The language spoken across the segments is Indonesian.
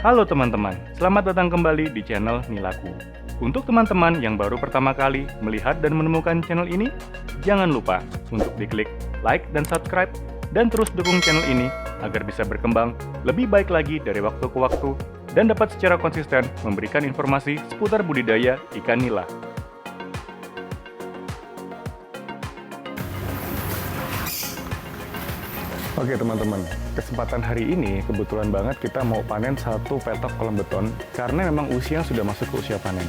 Halo teman-teman, selamat datang kembali di channel Nilaku. Untuk teman-teman yang baru pertama kali melihat dan menemukan channel ini, jangan lupa untuk diklik like dan subscribe, dan terus dukung channel ini agar bisa berkembang lebih baik lagi dari waktu ke waktu dan dapat secara konsisten memberikan informasi seputar budidaya ikan nila. Oke teman-teman, kesempatan hari ini kebetulan banget kita mau panen satu petok kolam beton karena memang usia sudah masuk ke usia panen.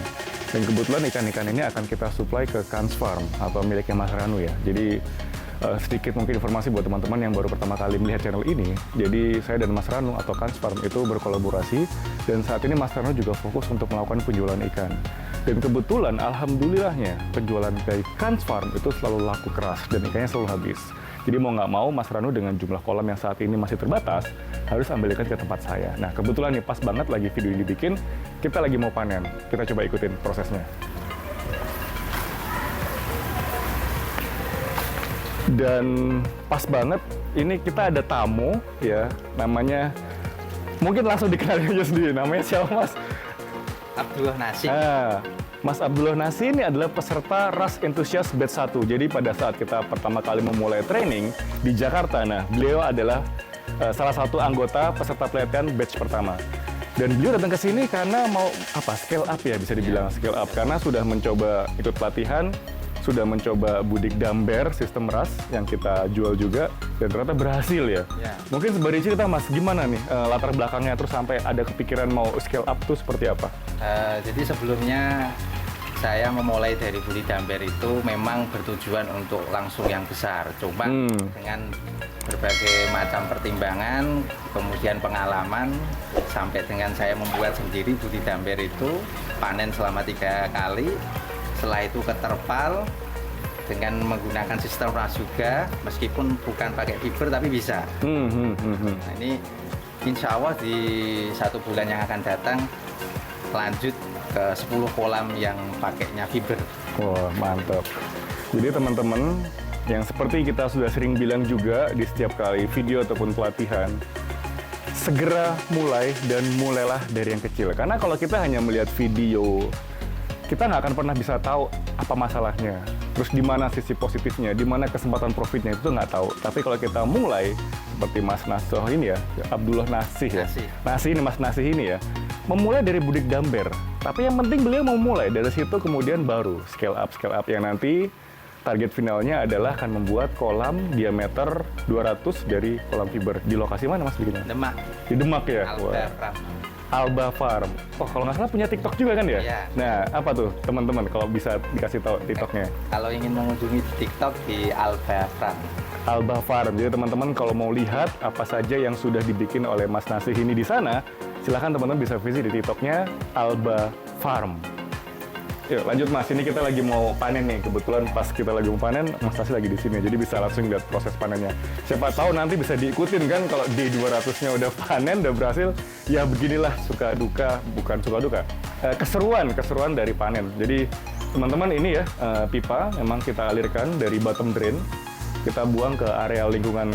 Dan kebetulan ikan-ikan ini akan kita supply ke Kans Farm atau miliknya Mas Ranu ya. Jadi sedikit mungkin informasi buat teman-teman yang baru pertama kali melihat channel ini. Jadi saya dan Mas Ranu atau Kans Farm itu berkolaborasi dan saat ini Mas Ranu juga fokus untuk melakukan penjualan ikan. Dan kebetulan alhamdulillahnya penjualan dari Kans Farm itu selalu laku keras dan ikannya selalu habis. Jadi mau nggak mau Mas Ranu dengan jumlah kolam yang saat ini masih terbatas, harus ambil ikan ke tempat saya. Nah kebetulan nih pas banget lagi video ini dibikin, kita lagi mau panen. Kita coba ikutin prosesnya. Dan pas banget, ini kita ada tamu ya, namanya, mungkin langsung dikenalin aja sendiri, namanya siapa Mas? Abdullah Nasi. Mas Abdullah Nasi ini adalah peserta Ras Enthusiast Batch 1. Jadi pada saat kita pertama kali memulai training di Jakarta, nah beliau adalah salah satu anggota peserta pelatihan batch pertama. Dan beliau datang ke sini karena mau scale up ya, bisa dibilang scale up. Karena sudah mencoba ikut pelatihan, sudah mencoba budik damber sistem ras yang kita jual juga, dan ternyata berhasil ya. Mungkin sembari cerita Mas, gimana nih latar belakangnya terus sampai ada kepikiran mau scale up tuh seperti apa? Jadi sebelumnya saya memulai dari budidaya damber itu memang bertujuan untuk langsung yang besar. Cuma dengan berbagai macam pertimbangan, kemudian pengalaman, sampai dengan saya membuat sendiri budidaya damber itu, panen selama 3 kali. Setelah itu keterpal dengan menggunakan sistem ras juga, meskipun bukan pakai fiber tapi bisa. Nah, ini insya Allah di 1 bulan yang akan datang lanjut ke 10 kolam yang pakainya fiber. Wah, mantap. Jadi teman-teman, yang seperti kita sudah sering bilang juga di setiap kali video ataupun pelatihan, segera mulai dan mulailah dari yang kecil. Karena kalau kita hanya melihat video, kita nggak akan pernah bisa tahu apa masalahnya. Terus di mana sisi positifnya, di mana kesempatan profitnya itu nggak tahu. Tapi kalau kita mulai, seperti Mas Nasih ini ya, Abdullah Nasih ya. Nasih ini, Mas Nasih ini ya, memulai dari budik damber. Tapi yang penting beliau mau mulai dari situ, kemudian baru scale up yang nanti target finalnya adalah akan membuat kolam diameter 200 dari kolam fiber. Di lokasi mana Mas bikinnya? Demak. Di Demak ya? Alba Farm. Oh, kalau nggak salah punya TikTok juga kan ya? Iya. Nah, apa tuh teman-teman kalau bisa dikasih tahu TikToknya? Kalau ingin mengunjungi TikTok di Alba Farm. Alba Farm. Jadi teman-teman kalau mau lihat apa saja yang sudah dibikin oleh Mas Nasih ini di sana, silahkan teman-teman bisa visit di TikToknya Alba Farm. Yuk lanjut Mas, ini kita lagi mau panen nih. Kebetulan pas kita lagi mau panen, Mas Nasih lagi di sini. Jadi bisa langsung lihat proses panennya. Siapa tahu nanti bisa diikutin kan kalau day 200-nya udah panen, udah berhasil. Ya beginilah suka duka, bukan suka duka. Keseruan dari panen. Jadi teman-teman ini ya, pipa memang kita alirkan dari bottom drain. Kita buang ke area lingkungan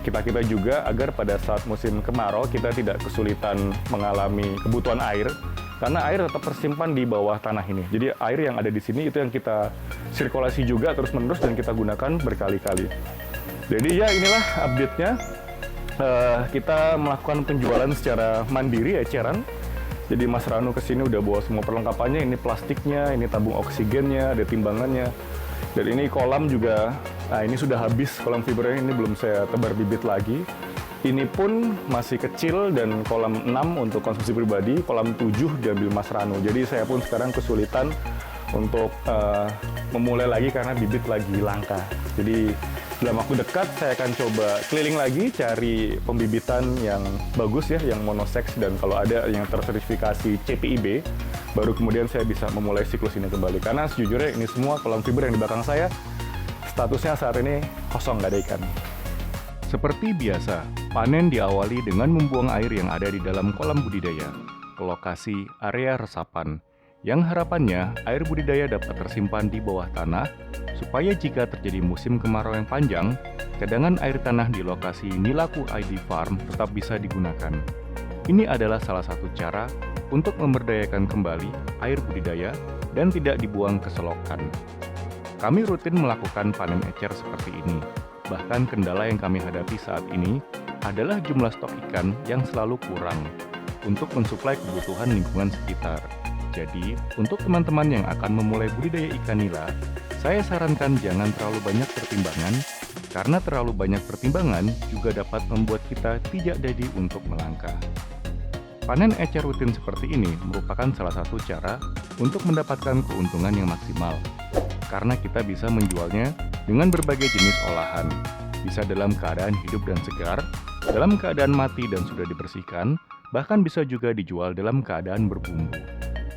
kita juga agar pada saat musim kemarau kita tidak kesulitan mengalami kebutuhan air. Karena air tetap tersimpan di bawah tanah ini. Jadi air yang ada di sini itu yang kita sirkulasi juga terus-menerus dan kita gunakan berkali-kali. Jadi ya inilah update-nya. Kita melakukan penjualan secara mandiri eceran. Jadi Mas Ranu kesini udah bawa semua perlengkapannya. Ini plastiknya, ini tabung oksigennya, ada timbangannya. Dan ini kolam juga, nah ini sudah habis kolam fibernya, ini belum saya tebar bibit lagi. Ini pun masih kecil dan kolam 6 untuk konsumsi pribadi, kolam 7 diambil Mas Ranu. Jadi saya pun sekarang kesulitan untuk memulai lagi karena bibit lagi langka. Jadi dalam waktu dekat saya akan coba keliling lagi cari pembibitan yang bagus ya, yang monosex, dan kalau ada yang tersertifikasi CPIB, baru kemudian saya bisa memulai siklus ini kembali. Karena sejujurnya ini semua kolam fiber yang di belakang saya, statusnya saat ini kosong, nggak ada ikan. Seperti biasa, panen diawali dengan membuang air yang ada di dalam kolam budidaya ke lokasi area resapan, yang harapannya air budidaya dapat tersimpan di bawah tanah, supaya jika terjadi musim kemarau yang panjang, cadangan air tanah di lokasi Nilaku ID Farm tetap bisa digunakan. Ini adalah salah satu cara untuk memberdayakan kembali air budidaya dan tidak dibuang ke selokan. Kami rutin melakukan panen ecer seperti ini. Bahkan kendala yang kami hadapi saat ini adalah jumlah stok ikan yang selalu kurang untuk mensuplai kebutuhan lingkungan sekitar. Jadi, untuk teman-teman yang akan memulai budidaya ikan nila, saya sarankan jangan terlalu banyak pertimbangan, karena terlalu banyak pertimbangan juga dapat membuat kita tidak jadi untuk melangkah. Panen ecer rutin seperti ini merupakan salah satu cara untuk mendapatkan keuntungan yang maksimal, karena kita bisa menjualnya dengan berbagai jenis olahan, bisa dalam keadaan hidup dan segar, dalam keadaan mati dan sudah dibersihkan, bahkan bisa juga dijual dalam keadaan berbumbu.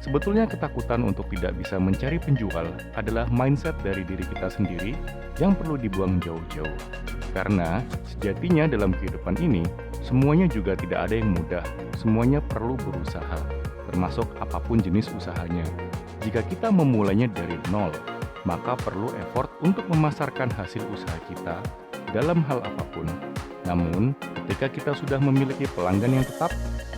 Sebetulnya ketakutan untuk tidak bisa mencari penjual adalah mindset dari diri kita sendiri yang perlu dibuang jauh-jauh. Karena sejatinya dalam kehidupan ini, semuanya juga tidak ada yang mudah, semuanya perlu berusaha, termasuk apapun jenis usahanya. Jika kita memulainya dari nol, maka perlu effort untuk memasarkan hasil usaha kita dalam hal apapun. Namun, ketika kita sudah memiliki pelanggan yang tetap,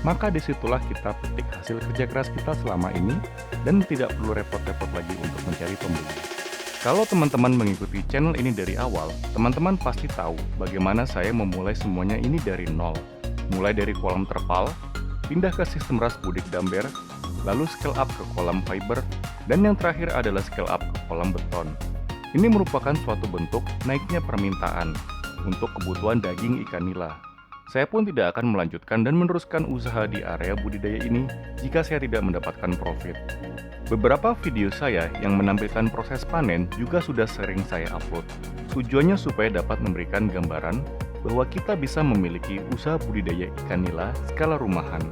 maka disitulah kita petik hasil kerja keras kita selama ini dan tidak perlu repot-repot lagi untuk mencari pembeli. Kalau teman-teman mengikuti channel ini dari awal, teman-teman pasti tahu bagaimana saya memulai semuanya ini dari nol. Mulai dari kolam terpal, pindah ke sistem ras budik damber, lalu scale up ke kolam fiber, dan yang terakhir adalah scale up ke kolam beton. Ini merupakan suatu bentuk naiknya permintaan untuk kebutuhan daging ikan nila. Saya pun tidak akan melanjutkan dan meneruskan usaha di area budidaya ini jika saya tidak mendapatkan profit. Beberapa video saya yang menampilkan proses panen juga sudah sering saya upload. Tujuannya supaya dapat memberikan gambaran bahwa kita bisa memiliki usaha budidaya ikan nila skala rumahan,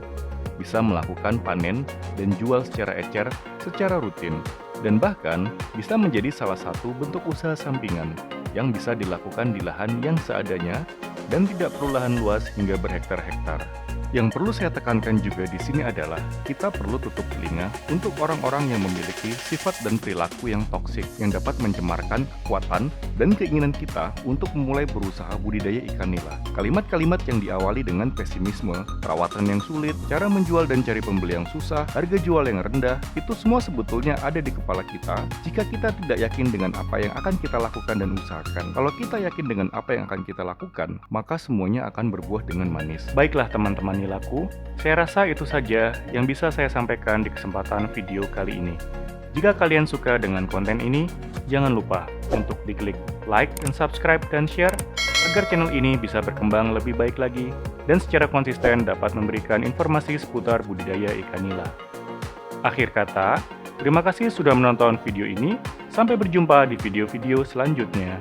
bisa melakukan panen dan jual secara ecer secara rutin, dan bahkan bisa menjadi salah satu bentuk usaha sampingan yang bisa dilakukan di lahan yang seadanya dan tidak perlu lahan luas hingga berhektar-hektar. Yang perlu saya tekankan juga di sini adalah kita perlu tutup telinga untuk orang-orang yang memiliki sifat dan perilaku yang toksik yang dapat mencemarkan kekuatan dan keinginan kita untuk memulai berusaha budidaya ikan nila. Kalimat-kalimat yang diawali dengan pesimisme, perawatan yang sulit, cara menjual dan cari pembeli yang susah, harga jual yang rendah, itu semua sebetulnya ada di kepala kita jika kita tidak yakin dengan apa yang akan kita lakukan dan usahakan. Kalau kita yakin dengan apa yang akan kita lakukan, maka semuanya akan berbuah dengan manis. Baiklah teman-teman nilaku, saya rasa itu saja yang bisa saya sampaikan di kesempatan video kali ini. Jika kalian suka dengan konten ini, jangan lupa untuk diklik like dan subscribe dan share agar channel ini bisa berkembang lebih baik lagi dan secara konsisten dapat memberikan informasi seputar budidaya ikan nila. Akhir kata, terima kasih sudah menonton video ini. Sampai berjumpa di video-video selanjutnya.